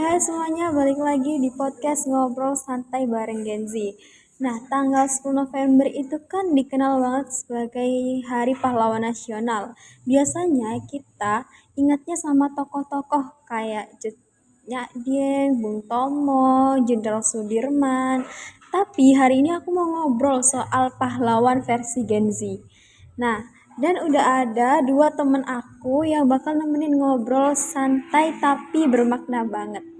Hai semuanya, balik lagi di podcast Ngobrol Santai bareng Gen Z. Nah, tanggal 10 November itu kan dikenal banget sebagai Hari Pahlawan Nasional. Biasanya kita ingatnya sama tokoh-tokoh kayak Nyak Dieng, Bung Tomo, Jenderal Sudirman. Tapi hari ini aku mau ngobrol soal pahlawan versi Gen Z. Nah, dan udah ada dua temen aku yang bakal nemenin ngobrol santai tapi bermakna banget.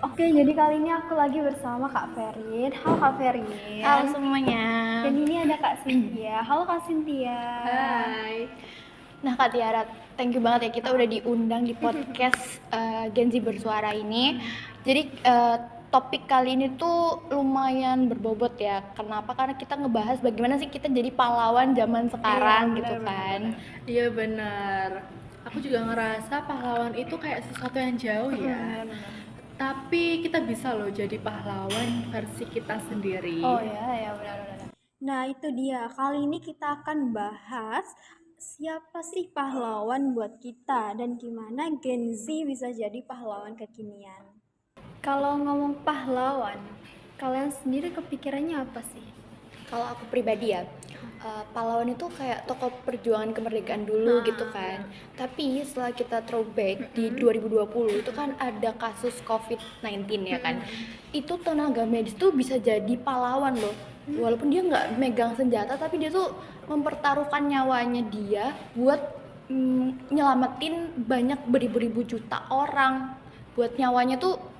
Oke, jadi kali ini aku lagi bersama Kak Ferin. Halo Kak Ferin. Halo semuanya. Dan ini ada Kak Cynthia. Halo Kak Cynthia. Hai. Nah Kak Tiara, thank you banget ya kita udah diundang di podcast Gen Z Bersuara ini. Jadi topik kali ini tuh lumayan berbobot ya. Kenapa? Karena kita ngebahas bagaimana sih kita jadi pahlawan zaman sekarang gitu kan. Iya benar. Aku juga ngerasa pahlawan itu kayak sesuatu yang jauh ya. Tapi kita bisa loh jadi pahlawan versi kita sendiri. Oh ya benar-benar. Nah, itu dia. Kali ini kita akan bahas siapa sih pahlawan buat kita dan gimana Gen Z bisa jadi pahlawan kekinian. Kalau ngomong pahlawan, kalian sendiri kepikirannya apa sih? Kalau aku pribadi ya, pahlawan itu kayak tokoh perjuangan kemerdekaan dulu gitu kan. Tapi setelah kita throwback di 2020 itu kan ada kasus COVID-19 ya kan. Itu tenaga medis tuh bisa jadi pahlawan loh. Walaupun dia nggak megang senjata, tapi dia tuh mempertaruhkan nyawanya dia buat nyelamatin banyak beribu-ribu juta orang. Buat nyawanya tuh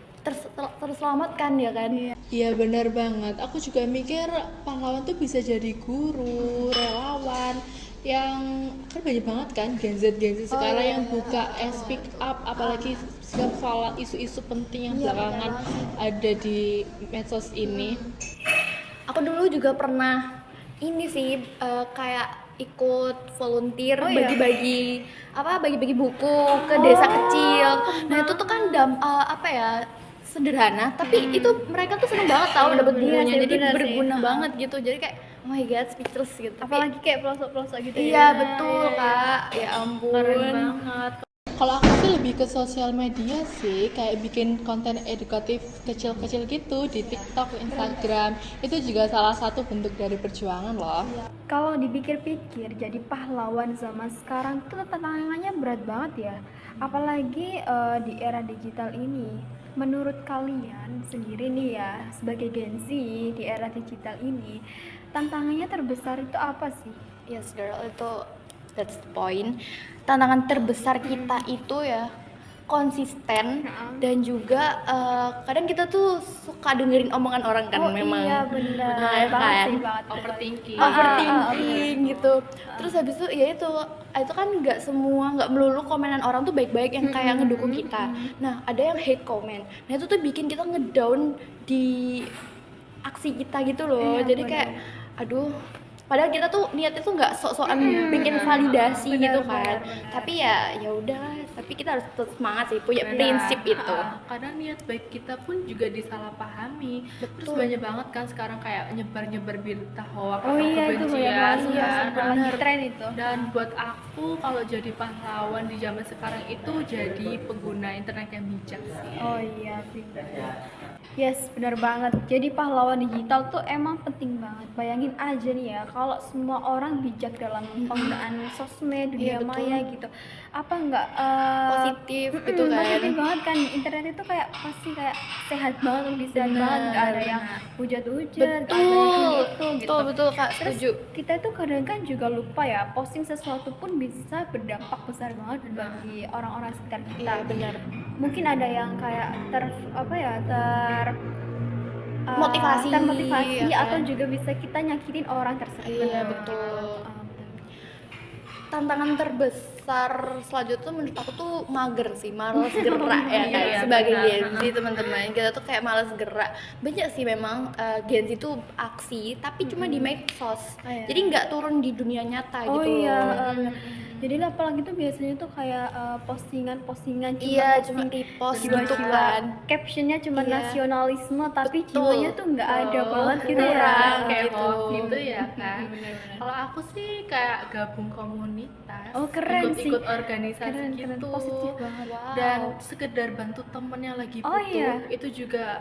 terselamatkan ya kan. Iya benar banget. Aku juga mikir pahlawan tuh bisa jadi guru, relawan, yang kan banyak banget kan Gen Z sekarang yang buka speak up, apalagi soal isu-isu penting yang belakangan ada di medsos ini. Aku dulu juga pernah ini sih kayak ikut volunteer bagi-bagi buku ke desa kecil. Nah itu tuh kan sederhana, tapi itu mereka tuh seneng banget tahu dapat bukunya, jadi berguna banget gitu. Jadi kayak oh my god, speechless gitu. Apalagi kayak pelosok-pelosok gitu ya. Iya betul kak, ya ampun. Keren banget. Kalau aku sih lebih ke sosial media sih, kayak bikin konten edukatif kecil-kecil gitu di TikTok, Instagram. Itu juga salah satu bentuk dari perjuangan loh. Kalau dipikir-pikir jadi pahlawan zaman sekarang tuh tantangannya berat banget ya. Apalagi di era digital ini. Menurut kalian sendiri nih ya, sebagai Gen Z di era digital ini, tantangannya terbesar itu apa sih? Yes girl, that's the point. Tantangan terbesar kita itu ya konsisten dan juga kadang kita tuh suka dengerin omongan orang kan memang. Iya benar. Nah, kan overthinking gitu. Terus habis itu ya itu kan nggak melulu komenan orang tuh baik-baik yang kayak ngedukung kita. Nah ada yang hate comment. Nah itu tuh bikin kita ngedown di aksi kita gitu loh. Jadi kayak aduh, padahal kita tuh niatnya tuh nggak sok-sokan bikin validasi gitu kan. Tapi ya udah, tapi kita harus tetap semangat sih, punya prinsip itu. Karena niat baik kita pun juga disalahpahami. Terus banyak banget kan sekarang kayak nyebar-nyebar berita hoax atau kebencian. Lagi tren itu. Dan buat aku kalau jadi pahlawan di zaman sekarang itu jadi pengguna internet yang bijak sih. Oh iya, yes, benar banget. Jadi pahlawan digital tuh emang penting banget. Bayangin aja nih ya, kalau semua orang bijak dalam penggunaan sosmed, dunia maya gitu. Apa enggak Positif gitu kan. Positif banget kan. Internet itu kayak pasti kayak sehat banget, lebih sehat banget. Enggak ada yang hujat-hujat, Betul Kak, setuju. Kita tuh kadang kan juga lupa ya, posting sesuatu pun bisa berdampak besar banget bagi orang-orang sekitar kita. Iya benar. Mungkin ada yang kayak termotivasi ya atau kan? juga bisa kita nyakitin orang tersebut. Iya betul. Tantangan terbesar selanjutnya tuh menurut aku tuh mager sih, malas gerak ya kayak sebagai Gen Z teman-teman, kita tuh kayak malas gerak. Banyak sih memang Gen Z tuh aksi tapi cuma di medsos, jadi nggak turun di dunia nyata gitu. Jadi apalagi tuh biasanya tuh kayak postingan-postingan cuma Iya, posting cuma repost jiwa-jiwa, gitu kan. captionnya cuma Iya. nasionalisme tapi Betul. jiwanya tuh nggak ada banget gitu ya. kurang kayak gitu. hoax gitu ya kan. Kalau aku sih kayak gabung komunitas, Oh, keren sih. ikut-ikut organisasi Keren, gitu, positif banget. dan sekedar bantu temen yang lagi Oh, butuh, iya. itu juga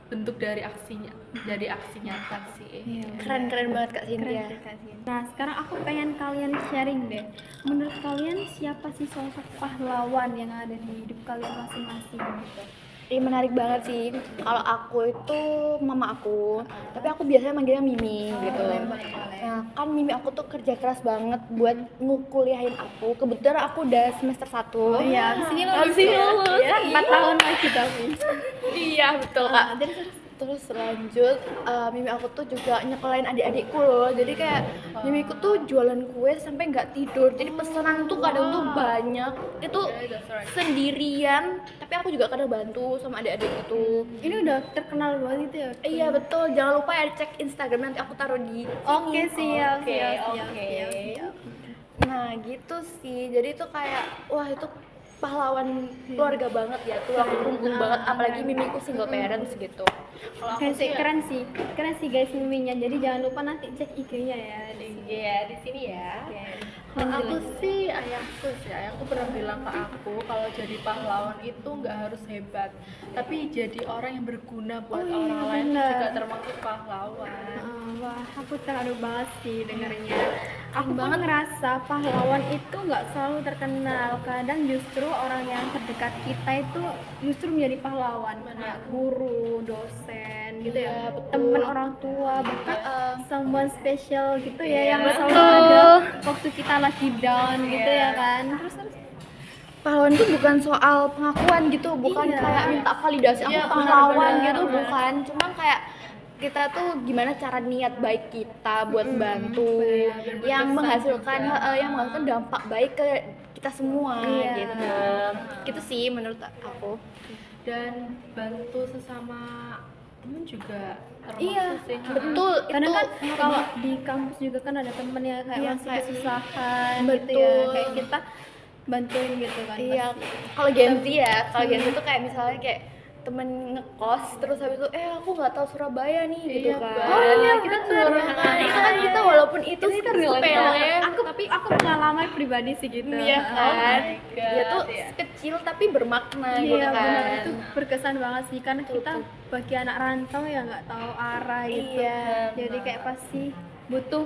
bentuk dari aksinya, dari aksi nyata sih. Iya, Keren banget Kak keren Cynthia. sih, Kak Sin. Nah, sekarang aku pengen kalian sharing deh. Menurut kalian siapa sih sosok pahlawan yang ada di hidup kalian masing-masing gitu? Ini menarik banget sih. Kalau aku itu mama aku, tapi aku biasanya manggilnya Mimi gitu. Nah, kan Mimi aku tuh kerja keras banget buat ngukuliahin aku. Kebetulan aku udah semester 1. Iya, abis ini Abis ini lulus. Ya, 4 tahun lagi tapi. Iya, betul Kak. Terus lanjut, Mimi aku tuh juga nyekolahin adik-adikku loh. Jadi kayak Mimiku tuh jualan kue sampai nggak tidur. Jadi pesanan tuh kadang tuh banyak. Itu sendirian, tapi aku juga kadang bantu sama adik-adik itu. Ini udah terkenal banget itu ya. Iya betul, jangan lupa ya cek Instagram, nanti aku taruh di Oke, siap, Oke, siap, oke. siap. Nah gitu sih, jadi itu kayak wah itu pahlawan keluarga banget ya, tulang punggung banget, apalagi Mimiku single parents gitu. Kalau Keren aku sih, sih keren sih guys miminya. Jadi jangan lupa nanti cek IG-nya ya. ya di sini ya. Oke. Kalau aku sih ayahku pernah bilang ke aku kalau jadi pahlawan itu nggak harus hebat, tapi jadi orang yang berguna buat iya, orang lain itu benar. juga termasuk pahlawan. Wah, aku terharu banget sih dengarnya. Aku banget ngerasa pahlawan itu nggak selalu terkenal. Kadang justru orang yang terdekat kita itu justru menjadi pahlawan. Kayak guru, dosen, gitu ya. Iya, betul. Temen orang tua, bahkan someone special gitu ya yang betul. selalu ada waktu kita lagi down gitu ya kan. Terus Pahlawan itu bukan soal pengakuan gitu, bukan Iya. kayak minta validasi aku Iya, pahlawan benar, gitu, benar. bukan. Cuma kayak kita tuh gimana cara niat baik kita buat bantu yang menghasilkan dampak baik ke kita semua Iya. gitu. Gitu sih menurut aku. Dan bantu sesama temen juga termasuk Iya, sih. Betul, karena itu kan kalau di kampus juga kan ada temen yang kayak Iya, masih kayak- kesusahan gitu ya, Betul. kayak kita bantuin gitu kan. iya, pasti. kalau Gen Z ya, kalau Gen Z tuh kayak misalnya kayak temen ngekos terus habis itu aku nggak tahu Surabaya nih gitu Iya, kan. Mbak. Oh, iya, kita bener. nah, itu kan kita walaupun itu sepele Aku pengalaman pribadi sih gitu. iya kan. my God, Dia tuh iya. kecil tapi bermakna gitu Iya kan. benar, itu berkesan banget sih karena kita bagi anak rantau ya nggak tahu arah gitu. Iya, Jadi kayak pasti butuh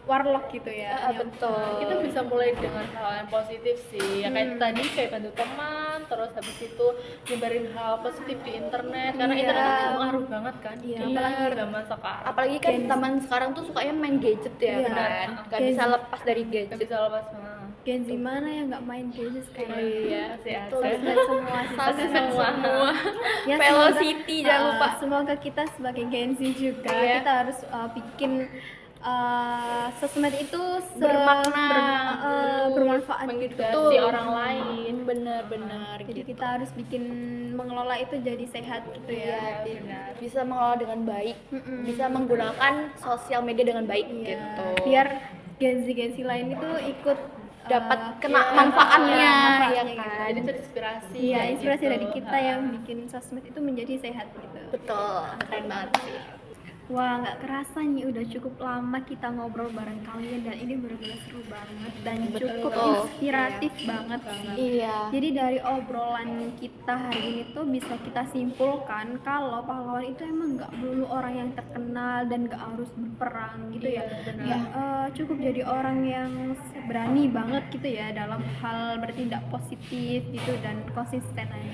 warlock gitu ya. betul. Kita bisa mulai dengan hal yang positif sih, ya kayak tadi kayak bantu teman, terus habis itu nyebarin hal positif di internet, karena Iya. internet kan pengaruh banget kan Iya, di zaman sekarang. Apalagi kan zaman sekarang tuh sukanya main gadget ya, Iya. kan. Gak Gen bisa Z. lepas dari Gak gadget. bisa lepas mana. Gen Z mana yang nggak main gadget sekarang? Iya sih, Sosmed semua sih. Sosmed semua. Ya, Velocity, jangan lupa. Semoga kita sebagai Gen Z juga Iya. kita harus bikin sosmed itu bermanfaat gitu. Mengedukasi orang lain. Benar-benar Jadi gitu. kita harus bikin mengelola itu jadi sehat gitu ya. Iya, benar. Bisa mengelola dengan baik, bisa menggunakan sosial media dengan baik Iya. gitu. Biar Gen Z lain itu ikut dapat kena iya, manfaatnya, manfaatnya ya gitu. kan. Jadi terinspirasi. Iya, kayak inspirasi gitu. dari kita yang bikin sosmed itu menjadi sehat gitu. Betul, keren banget sih. Wah, nggak kerasa nih udah cukup lama kita ngobrol bareng kalian dan ini benar-benar seru banget dan cukup inspiratif banget sih. Iya. Jadi dari obrolan kita hari ini tuh bisa kita simpulkan kalau pahlawan itu emang nggak melulu orang yang terkenal dan nggak harus berperang gitu ya. Ya, cukup jadi orang yang berani banget gitu ya dalam hal bertindak positif gitu dan konsisten aja.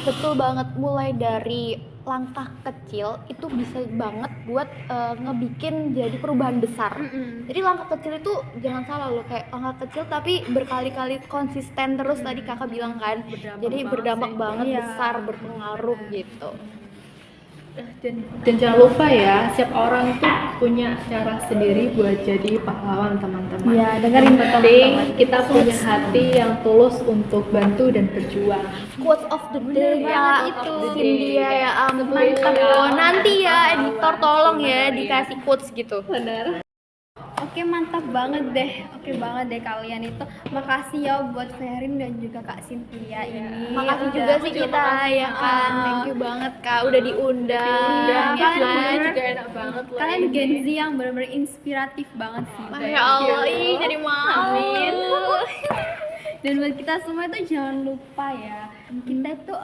Betul banget, mulai dari langkah kecil itu bisa banget buat ngebikin jadi perubahan besar. Jadi langkah kecil itu jangan salah loh, kayak langkah kecil tapi berkali-kali konsisten terus tadi kakak bilang kan. Jadi berdampak banget Iya. besar, berpengaruh gitu. Dan jangan lupa ya, setiap orang tuh punya cara sendiri buat jadi pahlawan, teman-teman. Iya, dengerin Yang penting kita punya hati yang tulus untuk bantu dan berjuang. Quotes of the day ya banget itu itu. Cynthia ya ampun. Nanti ya editor tolong ya dikasih quotes gitu. Oke Oke, mantap banget deh. Oke banget deh kalian itu. Makasih ya buat Ferin dan juga Kak Cynthia ini. Makasih Udah- juga sih kita ya kan. Thank you banget Kak udah diundang. Iya, Ya kalian kan? bener-bener- juga enak banget loh Kalian ini. Gen Z yang benar-benar inspiratif banget sih. Masya Allah, ih jadi malu. Dan buat kita semua itu jangan lupa ya, kita itu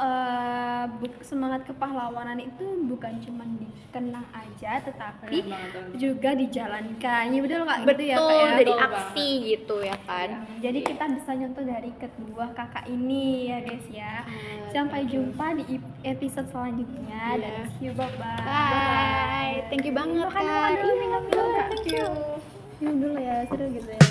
semangat kepahlawanan itu bukan cuma dikenang aja, tetapi juga dijalankan. Ya betul Kak, gitu ya Kak Betul, ya. dari Betul aksi gitu ya kan. Jadi kita bisa nyontoh dari kedua kakak ini ya guys ya. Sampai jumpa di episode selanjutnya dan see you, bye-bye. Bye. Thank you banget Makan Kak. dulu, minum dulu Kak. Minum dulu ya, seru gitu ya.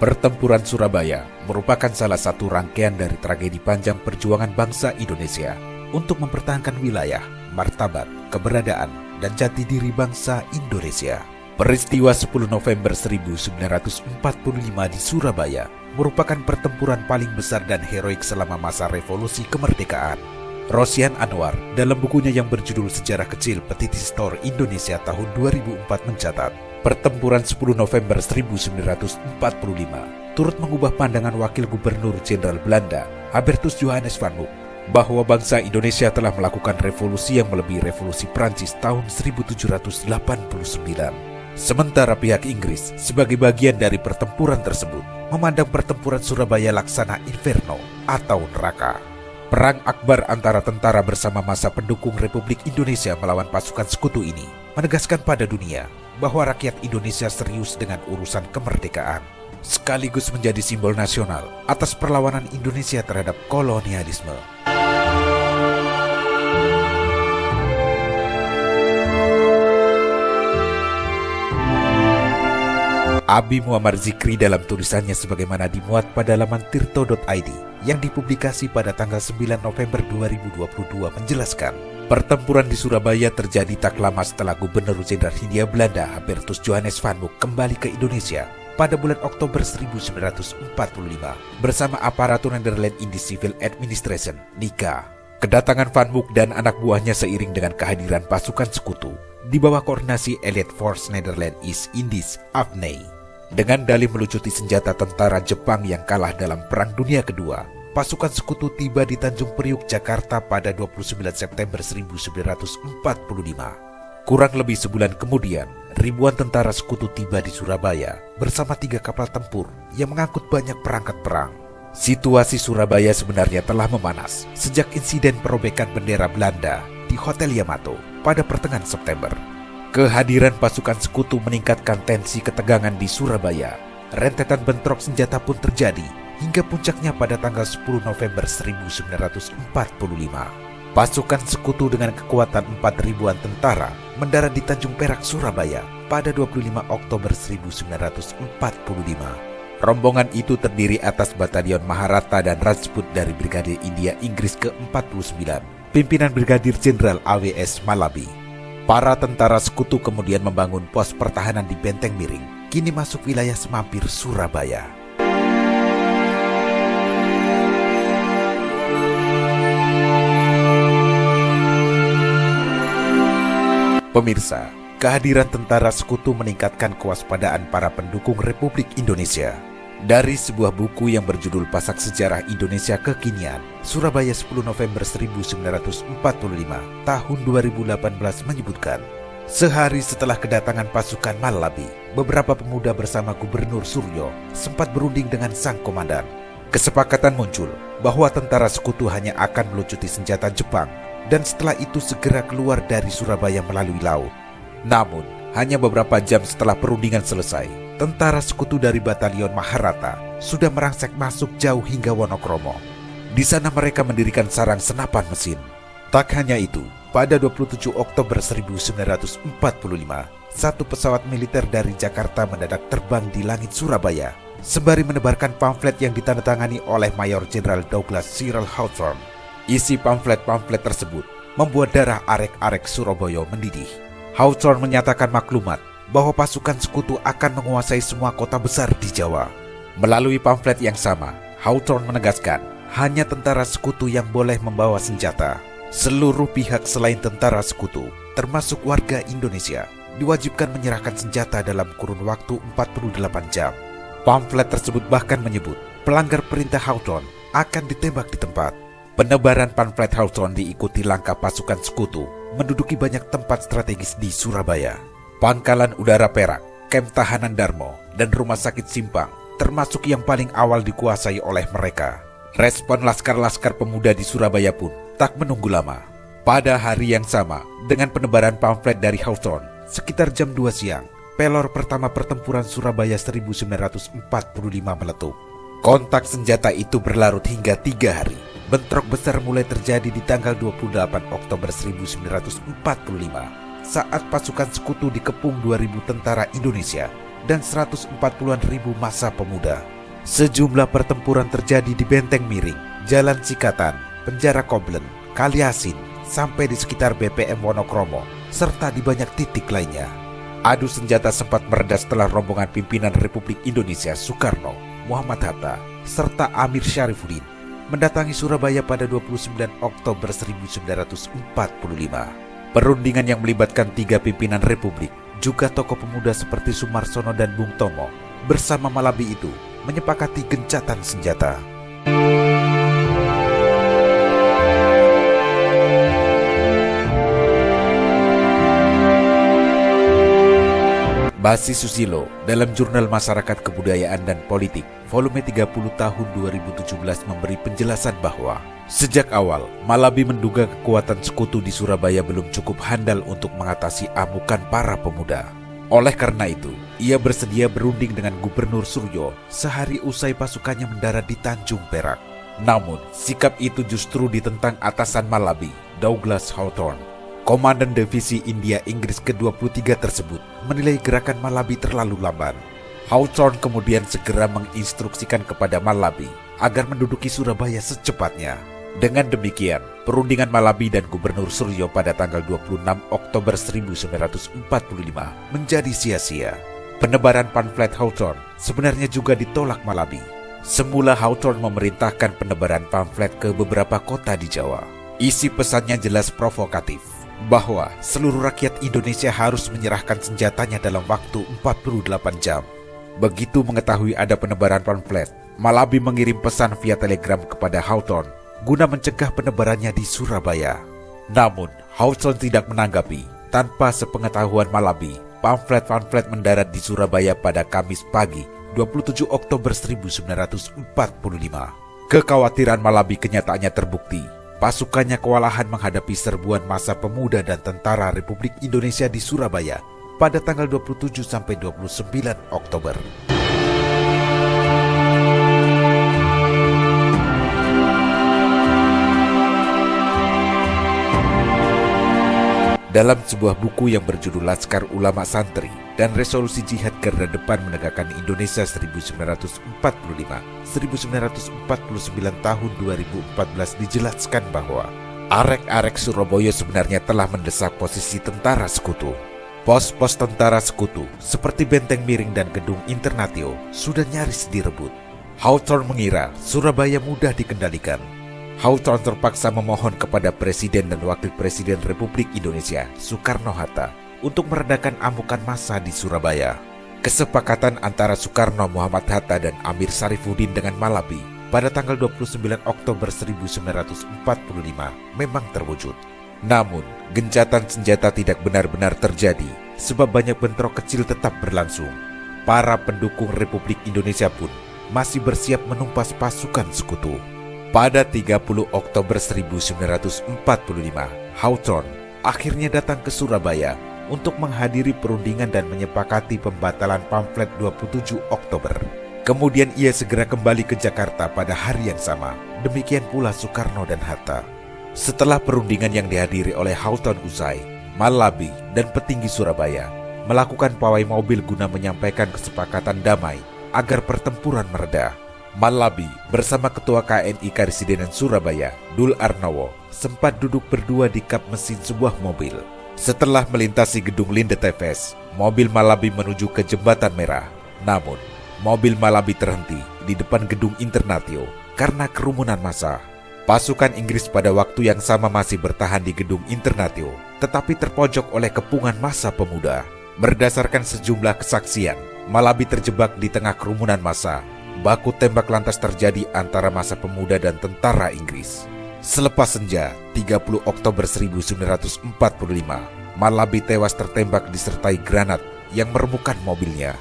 Pertempuran Surabaya merupakan salah satu rangkaian dari tragedi panjang perjuangan bangsa Indonesia untuk mempertahankan wilayah, martabat, keberadaan, dan jati diri bangsa Indonesia. Peristiwa 10 November 1945 di Surabaya merupakan pertempuran paling besar dan heroik selama masa revolusi kemerdekaan. Rosian Anwar dalam bukunya yang berjudul Sejarah Kecil Petiti Store Indonesia tahun 2004 mencatat, pertempuran 10 November 1945 turut mengubah pandangan Wakil Gubernur Jenderal Belanda, Hubertus Johannes van Mook, bahwa bangsa Indonesia telah melakukan revolusi yang melebihi revolusi Prancis tahun 1789. Sementara pihak Inggris sebagai bagian dari pertempuran tersebut memandang pertempuran Surabaya laksana inferno atau neraka. Perang akbar antara tentara bersama massa pendukung Republik Indonesia melawan pasukan sekutu ini menegaskan pada dunia bahwa rakyat Indonesia serius dengan urusan kemerdekaan, sekaligus menjadi simbol nasional atas perlawanan Indonesia terhadap kolonialisme. Abi Muammar Zikri dalam tulisannya sebagaimana dimuat pada laman tirto.id yang dipublikasi pada tanggal 9 November 2022 menjelaskan, pertempuran di Surabaya terjadi tak lama setelah Gubernur Jenderal Hindia Belanda Hubertus Johannes van Mook kembali ke Indonesia pada bulan Oktober 1945 bersama aparatur Netherlands Indies Civil Administration (NICA). Kedatangan Van Mook dan anak buahnya seiring dengan kehadiran pasukan sekutu di bawah koordinasi Elite Force Netherlands East Indies (AFNI). Dengan dalih melucuti senjata tentara Jepang yang kalah dalam Perang Dunia Kedua, pasukan sekutu tiba di Tanjung Priuk, Jakarta pada 29 September 1945. Kurang lebih sebulan kemudian, ribuan tentara sekutu tiba di Surabaya bersama 3 kapal tempur yang mengangkut banyak perangkat perang. Situasi Surabaya sebenarnya telah memanas sejak insiden perobekan bendera Belanda di Hotel Yamato pada pertengahan September. Kehadiran pasukan sekutu meningkatkan tensi ketegangan di Surabaya. Rentetan bentrok senjata pun terjadi hingga puncaknya pada tanggal 10 November 1945. Pasukan sekutu dengan kekuatan 4.000-an tentara mendarat di Tanjung Perak, Surabaya pada 25 Oktober 1945. Rombongan itu terdiri atas Batalion Maharata dan Rajput dari Brigade India Inggris ke-49, pimpinan Brigadir Jenderal AWS Malabi. Para tentara sekutu kemudian membangun pos pertahanan di Benteng Miring, kini masuk wilayah Semampir, Surabaya. Pemirsa, kehadiran tentara sekutu meningkatkan kewaspadaan para pendukung Republik Indonesia. Dari sebuah buku yang berjudul Pasak Sejarah Indonesia Kekinian, Surabaya 10 November 1945 tahun 2018 menyebutkan, sehari setelah kedatangan pasukan Malabi, beberapa pemuda bersama Gubernur Suryo sempat berunding dengan sang komandan. Kesepakatan muncul bahwa tentara sekutu hanya akan melucuti senjata Jepang dan setelah itu segera keluar dari Surabaya melalui laut. Namun, hanya beberapa jam setelah perundingan selesai, tentara sekutu dari Batalion Maharata sudah merangsek masuk jauh hingga Wonokromo. Di sana mereka mendirikan sarang senapan mesin. Tak hanya itu, pada 27 Oktober 1945, satu pesawat militer dari Jakarta mendadak terbang di langit Surabaya, sembari menebarkan pamflet yang ditandatangani oleh Mayor Jenderal Douglas Cyril Hawthorne. Isi pamflet-pamflet tersebut membuat darah arek-arek Surabaya mendidih. Hawthorne menyatakan maklumat bahwa pasukan sekutu akan menguasai semua kota besar di Jawa. Melalui pamflet yang sama, Hawthorne menegaskan hanya tentara sekutu yang boleh membawa senjata. Seluruh pihak selain tentara sekutu, termasuk warga Indonesia, diwajibkan menyerahkan senjata dalam kurun waktu 48 jam. Pamflet tersebut bahkan menyebut pelanggar perintah Hawthorne akan ditembak di tempat. Penebaran pamflet Hawthorne diikuti langkah pasukan sekutu menduduki banyak tempat strategis di Surabaya. Pangkalan Udara Perak, Kem Tahanan Darmo, dan Rumah Sakit Simpang termasuk yang paling awal dikuasai oleh mereka. Respon laskar-laskar pemuda di Surabaya pun tak menunggu lama. Pada hari yang sama, dengan penebaran pamflet dari Hawthorne, sekitar jam 2 siang, pelor pertama pertempuran Surabaya 1945 meletup. Kontak senjata itu berlarut hingga 3 hari. Bentrok besar mulai terjadi di tanggal 28 Oktober 1945, saat pasukan sekutu dikepung 2.000 tentara Indonesia dan 140-an ribu massa pemuda. Sejumlah pertempuran terjadi di Benteng Miring, Jalan Cikatan, Penjara Koblen, Kaliasin, sampai di sekitar BPM Wonokromo, serta di banyak titik lainnya. Adu senjata sempat mereda setelah rombongan pimpinan Republik Indonesia Soekarno, Muhammad Hatta, serta Amir Syarifuddin mendatangi Surabaya pada 29 Oktober 1945. Perundingan yang melibatkan 3 pimpinan Republik, juga tokoh pemuda seperti Sumarsono dan Bung Tomo, bersama Malabi itu menyepakati gencatan senjata. Basi Susilo dalam Jurnal Masyarakat Kebudayaan dan Politik volume 30 tahun 2017 memberi penjelasan bahwa sejak awal Malabi menduga kekuatan sekutu di Surabaya belum cukup handal untuk mengatasi amukan para pemuda. Oleh karena itu, ia bersedia berunding dengan Gubernur Suryo sehari usai pasukannya mendarat di Tanjung Perak. Namun, sikap itu justru ditentang atasan Malabi, Douglas Hawthorne. Komandan Divisi India Inggris ke-23 tersebut menilai gerakan Malabi terlalu lamban. Hawthorne kemudian segera menginstruksikan kepada Malabi agar menduduki Surabaya secepatnya. Dengan demikian, perundingan Malabi dan Gubernur Suryo pada tanggal 26 Oktober 1945 menjadi sia-sia. Penebaran pamflet Hawthorne sebenarnya juga ditolak Malabi. Semula Hawthorne memerintahkan penebaran pamflet ke beberapa kota di Jawa. Isi pesannya jelas provokatif, bahwa seluruh rakyat Indonesia harus menyerahkan senjatanya dalam waktu 48 jam. Begitu mengetahui ada penebaran pamflet, Malabi mengirim pesan via telegram kepada Hawthorne guna mencegah penebarannya di Surabaya. Namun, Hawthorne tidak menanggapi. Tanpa sepengetahuan Malabi, pamflet-pamflet mendarat di Surabaya pada Kamis pagi 27 Oktober 1945. Kekhawatiran Malabi kenyataannya terbukti. Pasukannya kewalahan menghadapi serbuan massa pemuda dan tentara Republik Indonesia di Surabaya pada tanggal 27 sampai 29 Oktober. Dalam sebuah buku yang berjudul Laskar Ulama Santri dan Resolusi Jihad Garda Depan Menegakkan Indonesia 1945-1949 tahun 2014 dijelaskan bahwa arek-arek Surabaya sebenarnya telah mendesak posisi tentara sekutu. Pos-pos tentara sekutu seperti Benteng Miring dan Gedung Internatio sudah nyaris direbut. Hawthorne mengira Surabaya mudah dikendalikan. Hawthorne terpaksa memohon kepada Presiden dan Wakil Presiden Republik Indonesia, Soekarno-Hatta, untuk meredakan amukan massa di Surabaya. Kesepakatan antara Soekarno, Muhammad Hatta, dan Amir Syarifuddin dengan Malabi pada tanggal 29 Oktober 1945 memang terwujud. Namun, gencatan senjata tidak benar-benar terjadi, sebab banyak bentrok kecil tetap berlangsung. Para pendukung Republik Indonesia pun masih bersiap menumpas pasukan sekutu. Pada 30 Oktober 1945, Hawthorne akhirnya datang ke Surabaya untuk menghadiri perundingan dan menyepakati pembatalan pamflet 27 Oktober. Kemudian ia segera kembali ke Jakarta pada hari yang sama. Demikian pula Soekarno dan Hatta. Setelah perundingan yang dihadiri oleh Hawthorne usai, Malabi dan petinggi Surabaya melakukan pawai mobil guna menyampaikan kesepakatan damai agar pertempuran mereda. Malabi bersama Ketua KNI Karesidenan Surabaya, Dul Arnowo, sempat duduk berdua di kap mesin sebuah mobil. Setelah melintasi gedung Linde Tefes, mobil Malabi menuju ke Jembatan Merah. Namun, mobil Malabi terhenti di depan gedung Internatio karena kerumunan massa. Pasukan Inggris pada waktu yang sama masih bertahan di gedung Internatio, tetapi terpojok oleh kepungan massa pemuda. Berdasarkan sejumlah kesaksian, Malabi terjebak di tengah kerumunan massa. Baku tembak lantas terjadi antara massa pemuda dan tentara Inggris. Selepas senja, 30 Oktober 1945, Malabi tewas tertembak disertai granat yang meremukkan mobilnya.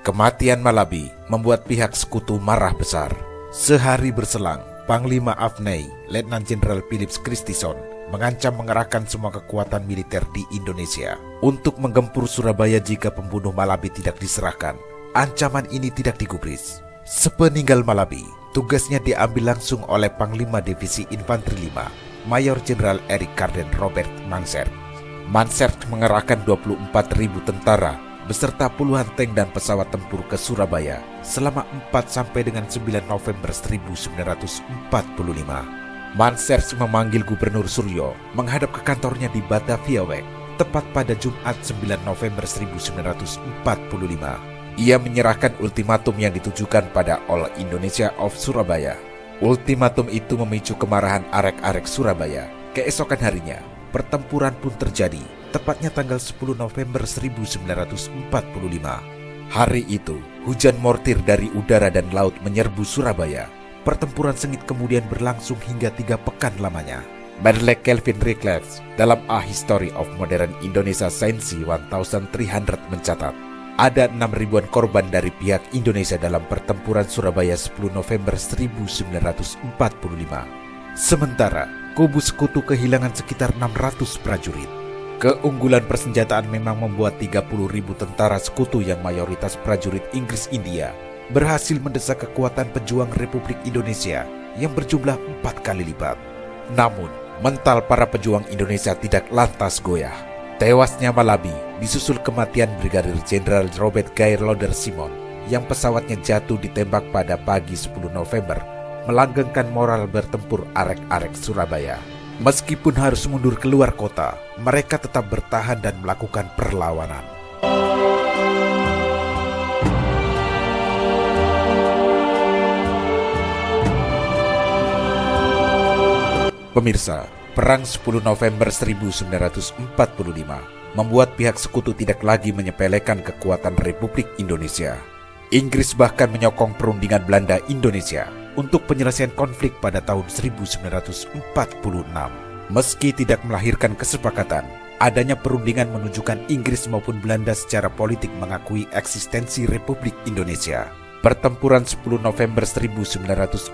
Kematian Malabi membuat pihak sekutu marah besar. Sehari berselang, Panglima AFNEI, Letnan Jenderal Philips Christison, mengancam mengerahkan semua kekuatan militer di Indonesia untuk menggempur Surabaya jika pembunuh Malabi tidak diserahkan. Ancaman ini tidak digubris. Sepeninggal Malabi, tugasnya diambil langsung oleh Panglima Divisi Infanteri 5, Mayor Jenderal Erik Karden Robert Mansert. Mansert mengerahkan 24.000 tentara beserta puluhan tank dan pesawat tempur ke Surabaya selama 4 sampai dengan 9 November 1945. Mansert memanggil Gubernur Suryo menghadap ke kantornya di Batavia Weg, tepat pada Jumat 9 November 1945. Ia menyerahkan ultimatum yang ditujukan pada All Indonesia of Surabaya. Ultimatum itu memicu kemarahan arek-arek Surabaya. Keesokan harinya, pertempuran pun terjadi, tepatnya tanggal 10 November 1945. Hari itu, hujan mortir dari udara dan laut menyerbu Surabaya. Pertempuran sengit kemudian berlangsung hingga 3 pekan lamanya. Medley Kelvin Reclefs dalam A History of Modern Indonesia Sensi 1300 mencatat, ada 6.000-an korban dari pihak Indonesia dalam pertempuran Surabaya 10 November 1945. Sementara, kubu sekutu kehilangan sekitar 600 prajurit. Keunggulan persenjataan memang membuat 30.000 tentara sekutu yang mayoritas prajurit Inggris India berhasil mendesak kekuatan pejuang Republik Indonesia yang berjumlah 4 kali lipat. Namun, mental para pejuang Indonesia tidak lantas goyah. Tewasnya Malabi disusul kematian Brigadir Jenderal Robert Gair Loder Simon yang pesawatnya jatuh ditembak pada pagi 10 November, melanggengkan moral bertempur arek-arek Surabaya. Meskipun harus mundur keluar kota, mereka tetap bertahan dan melakukan perlawanan. Pemirsa, Perang 10 November 1945 membuat pihak sekutu tidak lagi menyepelekan kekuatan Republik Indonesia. Inggris bahkan menyokong perundingan Belanda Indonesia untuk penyelesaian konflik pada tahun 1946. Meski tidak melahirkan kesepakatan, adanya perundingan menunjukkan Inggris maupun Belanda secara politik mengakui eksistensi Republik Indonesia. Pertempuran 10 November 1945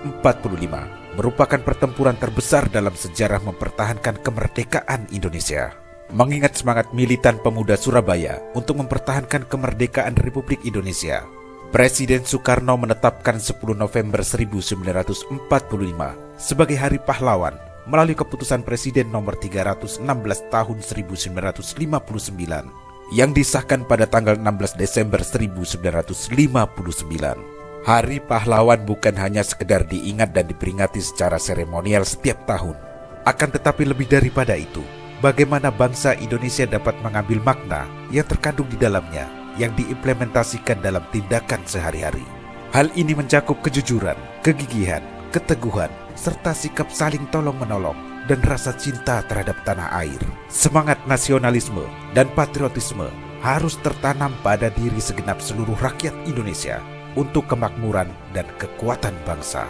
merupakan pertempuran terbesar dalam sejarah mempertahankan kemerdekaan Indonesia. Mengingat semangat militan pemuda Surabaya untuk mempertahankan kemerdekaan Republik Indonesia, Presiden Soekarno menetapkan 10 November 1945 sebagai Hari Pahlawan melalui keputusan Presiden nomor 316 tahun 1959 yang disahkan pada tanggal 16 Desember 1959. Hari Pahlawan bukan hanya sekedar diingat dan diperingati secara seremonial setiap tahun. Akan tetapi lebih daripada itu, bagaimana bangsa Indonesia dapat mengambil makna yang terkandung di dalamnya, yang diimplementasikan dalam tindakan sehari-hari. Hal ini mencakup kejujuran, kegigihan, keteguhan, serta sikap saling tolong-menolong dan rasa cinta terhadap tanah air. Semangat nasionalisme dan patriotisme harus tertanam pada diri segenap seluruh rakyat Indonesia untuk kemakmuran dan kekuatan bangsa.